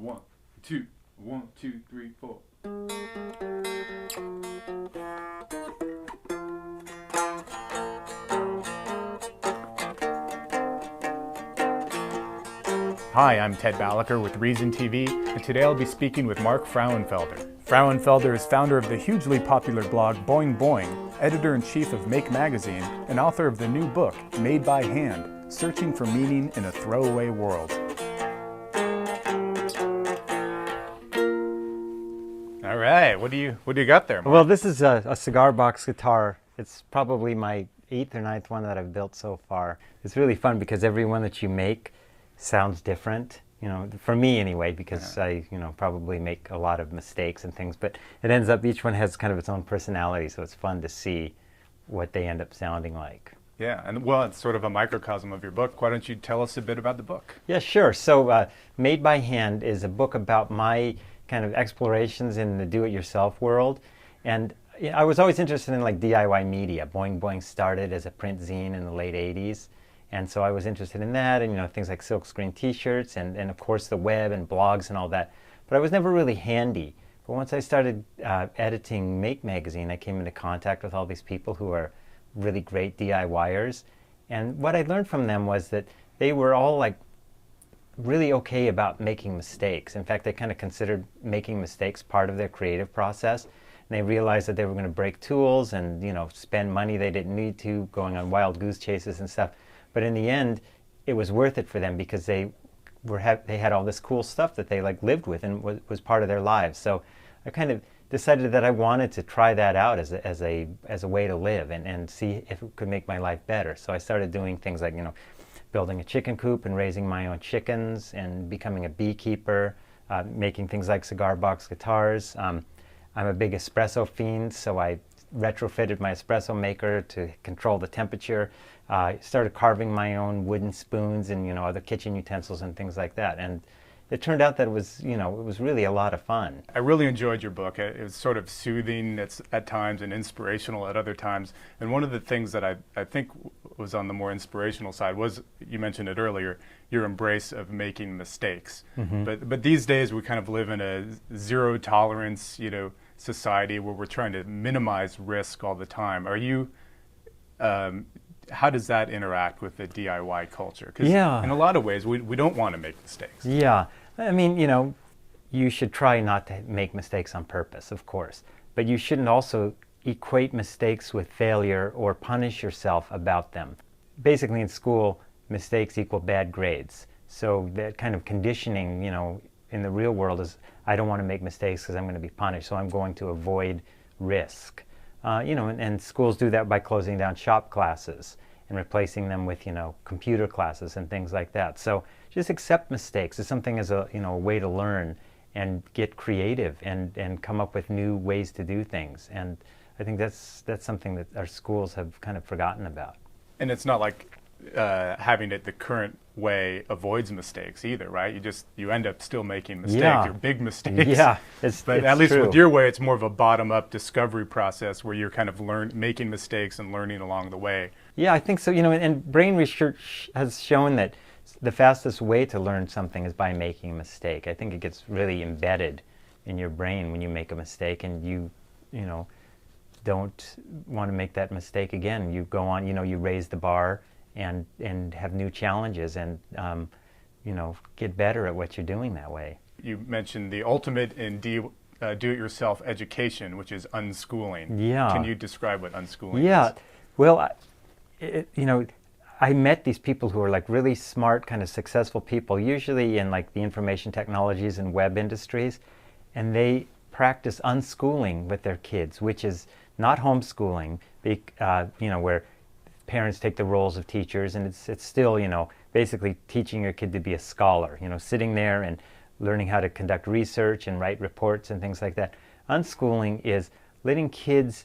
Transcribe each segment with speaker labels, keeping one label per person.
Speaker 1: One, two, 1, 2, 3, 4. Hi, I'm Ted Balaker with Reason TV, and today I'll be speaking with Mark Frauenfelder. Frauenfelder is founder of the hugely popular blog Boing Boing, editor-in-chief of Make Magazine, and author of the new book, Made by Hand, Searching for Meaning in a Throwaway World. All right, what do you got there, Mark?
Speaker 2: Well, this is a cigar box guitar. It's probably my 8th or 9th one that I've built so far. It's really fun because every one that you make sounds different, for me anyway, because I, probably make a lot of mistakes and things, but it ends up, each one has kind of its own personality, so it's fun to see what they end up sounding like.
Speaker 1: Yeah, and well, it's sort of a microcosm of your book. Why don't you tell us a bit about the book?
Speaker 2: Yeah, sure. So Made by Hand is a book about my kind of explorations in the do-it-yourself world. And I was always interested in like DIY media. Boing Boing started as a print zine in the late 80s. And so I was interested in that and, things like silkscreen t-shirts and of course the web and blogs and all that. But I was never really handy. But once I started editing Make Magazine, I came into contact with all these people who are really great DIYers. And what I learned from them was that they were all like really okay about making mistakes. In fact, they kind of considered making mistakes part of their creative process. And they realized that they were going to break tools and, spend money they didn't need to, going on wild goose chases and stuff. But in the end, it was worth it for them because they had all this cool stuff that they lived with and was part of their lives. So I kind of decided that I wanted to try that out as a way to live and see if it could make my life better. So I started doing things like, building a chicken coop and raising my own chickens and becoming a beekeeper, making things like cigar box guitars. I'm a big espresso fiend, so I retrofitted my espresso maker to control the temperature. Started carving my own wooden spoons and other kitchen utensils and things like that. And it turned out that it was really a lot of fun.
Speaker 1: I really enjoyed your book. It was sort of soothing at times and inspirational at other times. And one of the things that I think was on the more inspirational side was, you mentioned it earlier, your embrace of making mistakes. Mm-hmm. But these days we kind of live in a zero tolerance, society where we're trying to minimize risk all the time. Are you? How does that interact with the DIY culture? Because in a lot of ways, we don't want to make mistakes.
Speaker 2: Yeah. I mean, you should try not to make mistakes on purpose, of course. But you shouldn't also equate mistakes with failure or punish yourself about them. Basically, in school, mistakes equal bad grades. So that kind of conditioning, in the real world is, I don't want to make mistakes because I'm going to be punished, so I'm going to avoid risk. And schools do that by closing down shop classes and replacing them with, computer classes and things like that. So just accept mistakes as something as a way to learn and get creative and come up with new ways to do things. And I think that's something that our schools have kind of forgotten about.
Speaker 1: And it's not like having it the current way avoids mistakes either, right? You end up still making mistakes, or big mistakes.
Speaker 2: Yeah,
Speaker 1: but at least with your way, it's more of a bottom-up discovery process where you're kind of making mistakes and learning along the way.
Speaker 2: Yeah, I think so. And brain research has shown that the fastest way to learn something is by making a mistake. I think it gets really embedded in your brain when you make a mistake and you don't want to make that mistake again. You go on, you raise the bar and have new challenges and get better at what you're doing that way. You
Speaker 1: mentioned the ultimate in do-it-yourself education, which is unschooling.
Speaker 2: Yeah.
Speaker 1: Can you describe what unschooling is?
Speaker 2: Yeah. Well, I met these people who are really smart, kind of successful people, usually in the information technologies and web industries, and they practice unschooling with their kids, which is not homeschooling, where parents take the roles of teachers, and it's still, basically teaching your kid to be a scholar, sitting there and learning how to conduct research and write reports and things like that. Unschooling is letting kids,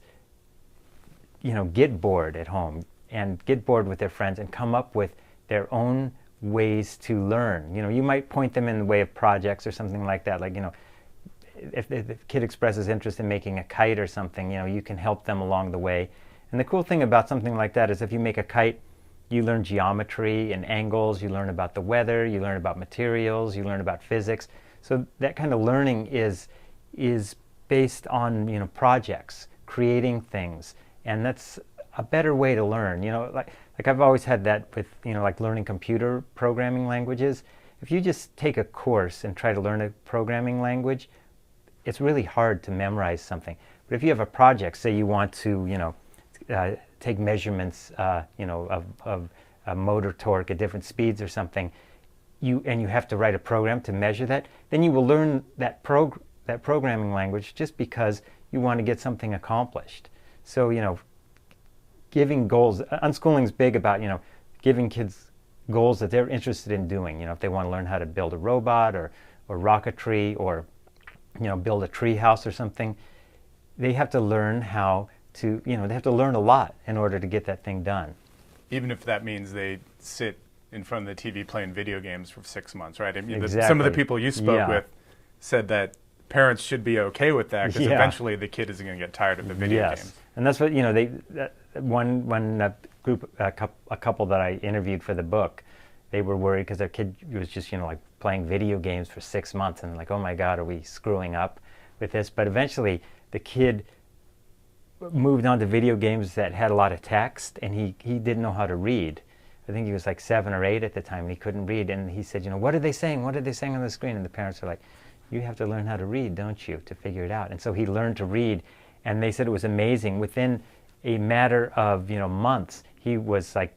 Speaker 2: get bored at home and get bored with their friends and come up with their own ways to learn. You might point them in the way of projects or something like that. If the kid expresses interest in making a kite or something, you can help them along the way. And the cool thing about something like that is if you make a kite, you learn geometry and angles, you learn about the weather, you learn about materials, you learn about physics. So that kind of learning is based on, you know, projects, creating things, and that's a better way to learn. You know, like I've always had that with, you know, like learning computer programming languages. If you just take a course and try to learn a programming language, it's really hard to memorize something. But if you have a project, say you want to, you know, take measurements, you know, of motor torque at different speeds or something, you have to write a program to measure that, then you will learn that programming language just because you want to get something accomplished. So, you know, giving goals, Unschooling's big about, you know, giving kids goals that they're interested in doing. You know, if they want to learn how to build a robot or rocketry, or, you know, build a tree house or something, they have to learn how to, you know, they have to learn a lot in order to get that thing done.
Speaker 1: Even if that means they sit in front of the TV playing video games for 6 months, right? I mean,
Speaker 2: Exactly.
Speaker 1: Some of the people you spoke with said that parents should be okay with that, because eventually the kid is going to get tired of the video games.
Speaker 2: And that's what, you know, one group, a couple that I interviewed for the book, they were worried because their kid was just, you know, like playing video games for 6 months, and like, oh my God, are we screwing up with this? But eventually the kid moved on to video games that had a lot of text, and he didn't know how to read. I think he was like 7 or 8 at the time, and he couldn't read. And he said, you know, what are they saying? What are they saying on the screen? And the parents are like, you have to learn how to read, don't you, to figure it out. And so he learned to read, and they said it was amazing. Within a matter of, you know, months, he was like,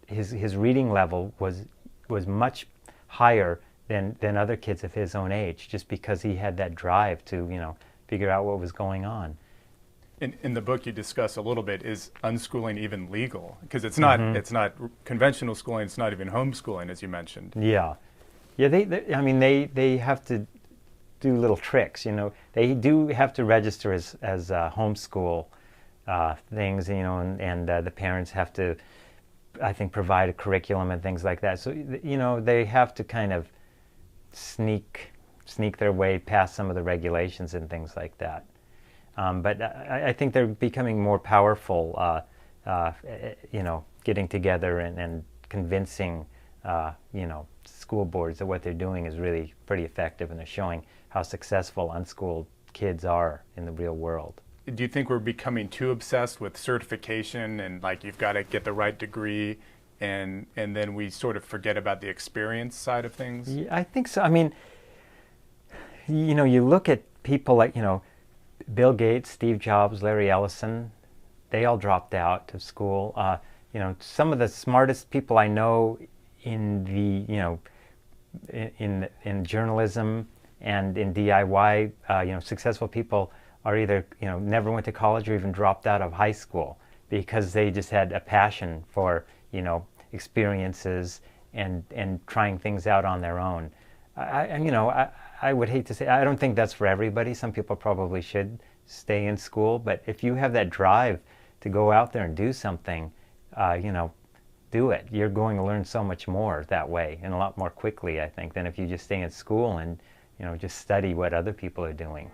Speaker 2: his reading level was much higher than other kids of his own age, just because he had that drive to, you know, figure out what was going on.
Speaker 1: In the book, you discuss a little bit, is unschooling even legal? Because it's not conventional schooling, it's not even homeschooling, as you mentioned.
Speaker 2: Yeah. I mean, they have to do little tricks, you know. They do have to register as homeschool things, you know, and the parents have to, I think, provide a curriculum and things like that. So, you know, they have to kind of sneak their way past some of the regulations and things like that. But I think they're becoming more powerful, you know, getting together and convincing, you know, school boards that what they're doing is really pretty effective, and they're showing how successful unschooled kids are in the real world.
Speaker 1: Do you think we're becoming too obsessed with certification and, like, you've got to get the right degree, and then we sort of forget about the experience side of things?
Speaker 2: Yeah, I think so. I mean, you know, you look at people like, you know, Bill Gates, Steve Jobs, Larry Ellison, they all dropped out of school. You know, some of the smartest people I know in the, you know, in journalism and in DIY, you know, successful people are either, you know, never went to college or even dropped out of high school because they just had a passion for, you know, experiences and trying things out on their own. You know, I would hate to say, I don't think that's for everybody. Some people probably should stay in school, but if you have that drive to go out there and do something, you know, do it. You're going to learn so much more that way, and a lot more quickly, I think, than if you just stay in school and, you know, just study what other people are doing.